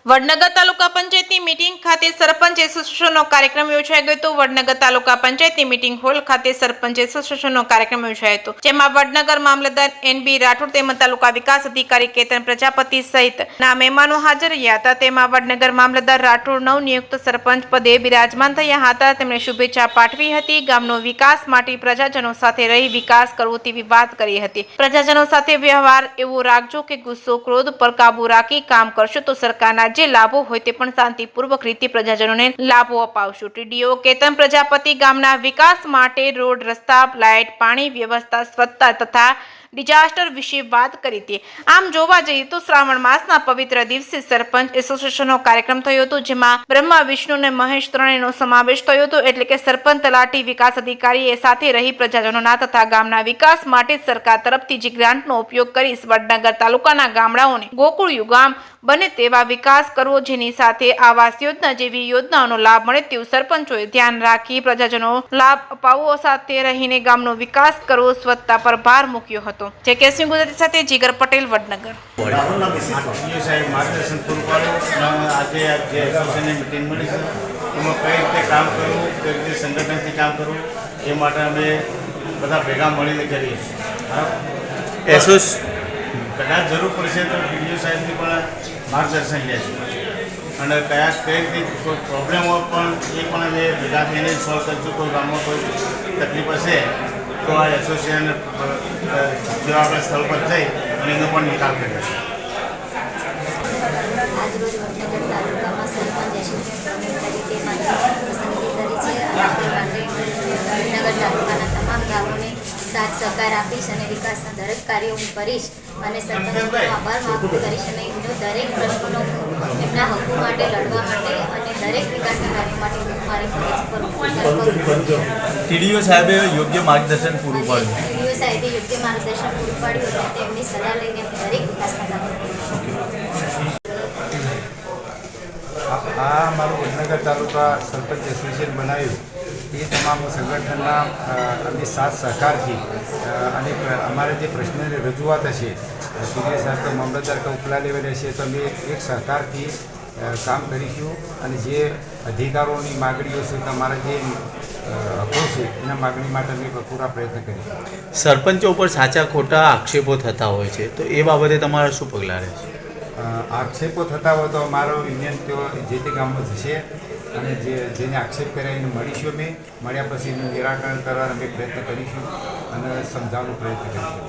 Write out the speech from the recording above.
વડનગર તાલુકા પંચાયતની મીટિંગ ખાતે સરપંચ એસોસિએશનનો કાર્યક્રમ યોજાઈ ગયો હતો। વડનગર તાલુકા પંચાયતની મીટિંગ હોલ ખાતે સરપંચ એસોસિએશનનો કાર્યક્રમ યોજાયો હતો, જેમાં વડનગર મામલતદાર એનબી રાઠોડ તેમજ તાલુકા વિકાસ અધિકારી કેતન પ્રજાપતિ સહિતના મહેમાનો હાજર રહ્યા હતા। તેમાં વડનગર મામલતદાર રાઠોડ નવનિયુક્ત સરપંચ પદે બિરાજમાન થયા હતા। તેમણે શુભેચ્છા પાઠવી હતી। ગામનો વિકાસ માટે પ્રજાજનો સાથે રહી વિકાસ કરવો તેવી વાત કરી હતી। પ્રજાજનો સાથે વ્યવહાર એવો રાખજો કે ગુસ્સો ક્રોધ પર કાબુ રાખી કામ કરશો તો સરકારના જે લાભો હોય તે પણ શાંતિપૂર્વક રીતે પ્રજાજનોને લાભો અપાવશું। ટીડીઓ કેતન પ્રજાપતિ ગામના વિકાસ માટે રોડ રસ્તા લાઇટ પાણી વ્યવસ્થા સ્વચ્છતા તથા ડિઝાસ્ટર વિશે વાત કરી હતી। આમ જોવા જઈએ તો શ્રાવણ માસના પવિત્ર દિવસે સરપંચ એસોસિએશનનો કાર્યક્રમ થયો હતો, જેમાં બ્રહ્મા વિષ્ણુ અને મહેશ ત્રણેયનો સમાવેશ થયો હતો। એટલે કે સરપંચ તલાટી વિકાસ અધિકારીએ સાથે રહી પ્રજાજનોના તથા ગામના વિકાસ માટે સરકાર તરફથી જે ગ્રાન્ટનો ઉપયોગ કરી વડનગર તાલુકાના ગામડાઓને ગોકુળ યુગામ બને તેવા વિકાસ કરવો, જેની સાથે આવાસ યોજના જેવી યોજનાઓનો લાભ મળે તેવું સરપંચોએ ધ્યાન રાખી પ્રજાજનો લાભ અપાવવો, સાથે રહીને ગામનો વિકાસ કરવો, સ્વચ્છતા પર ભાર મૂક્યો હતો। જે કેસી ગુજરાતી સાથે જીગર પટેલ, વડનગર। માર્ગદર્શન પૂરું પાડ્યું। આજે જે એસોસિએશનની મીટિંગ મળી છે એમાં કઈ રીતે કામ કરવું, કઈ રીતે સંગઠનથી કામ કરવું એ માટે અમે બધા ભેગા મળીને કરીએ છીએ। કદાચ જરૂર પડશે તો ડીડીઓ સાહેબની પણ માર્ગદર્શન લે છે અને કઈ રીતે કોઈ પ્રોબ્લેમ હોય પણ એ પણ અમે ભેગા થઈને સોલ્વ કરીશું। કોઈ ગામમાં કોઈ તકલીફ હશે તો આ એસોસિએશન જેવા આપણે સ્થળ પર જઈ અને એનો પણ નિકાલ કરીએ છીએ। આજરોજ વડનગર તાલુકામાં સરપંચ એસોસિએશન તરીકે મારી પસંદગી કરી છે અને તે માટે વડનગર તાલુકાના તમામ ગામોને સાથ સહકાર આપીશ અને વિકાસના દરેક કાર્યો હું કરીશ અને સરપંચનો આભાર વ્યક્ત કરીશ અને એમનો દરેક પ્રશ્નોનો એમના હકો માટે લડવા માટે અને દરેક વિકાસના કાર્યો માટે હું મારી ફરજ કરું। ટીડીઓ સાહેબે યોગ્ય માર્ગદર્શન પૂરું પાડ્યું। ટીડીઓ સાહેબે યોગ્ય માર્ગદર્શન પૂરું પાડ્યું અને તેમની સલાહ લઈને દરેક વિકાસના કાર્યો કરીશું। આ અમારું વડનગર તાલુકા સરપંચ એસોસિએશન બનાવ્યું એ તમામ સંગઠનના અને સાથ સહકારથી અને અમારે જે પ્રશ્નની રજૂઆત હશે ટીડીઓ સાહેબ તો મામલતદાર કે ઉપલા લેવલે હશે તો અમે એક સહકારથી કામ કરીશું અને જે અધિકારોની માગણીઓ છે કે અમારા જે હકો છે એના માગણી માટે અમે પૂરા પ્રયત્ન કરીશું। સરપંચો ઉપર સાચા ખોટા આક્ષેપો થતા હોય છે, તો એ બાબતે તમારા શું પગલાં રહેશે? આક્ષેપો થતા હોય તો અમારો યુનિયન તેઓ જે તે ગામમાં જશે અને જેને આક્ષેપ કર્યા એને મળીશું। અમે મળ્યા પછી એનું નિરાકરણ કરવાનો અમે પ્રયત્ન કરીશું અને સમજાવવાનો પ્રયત્ન કરીશું।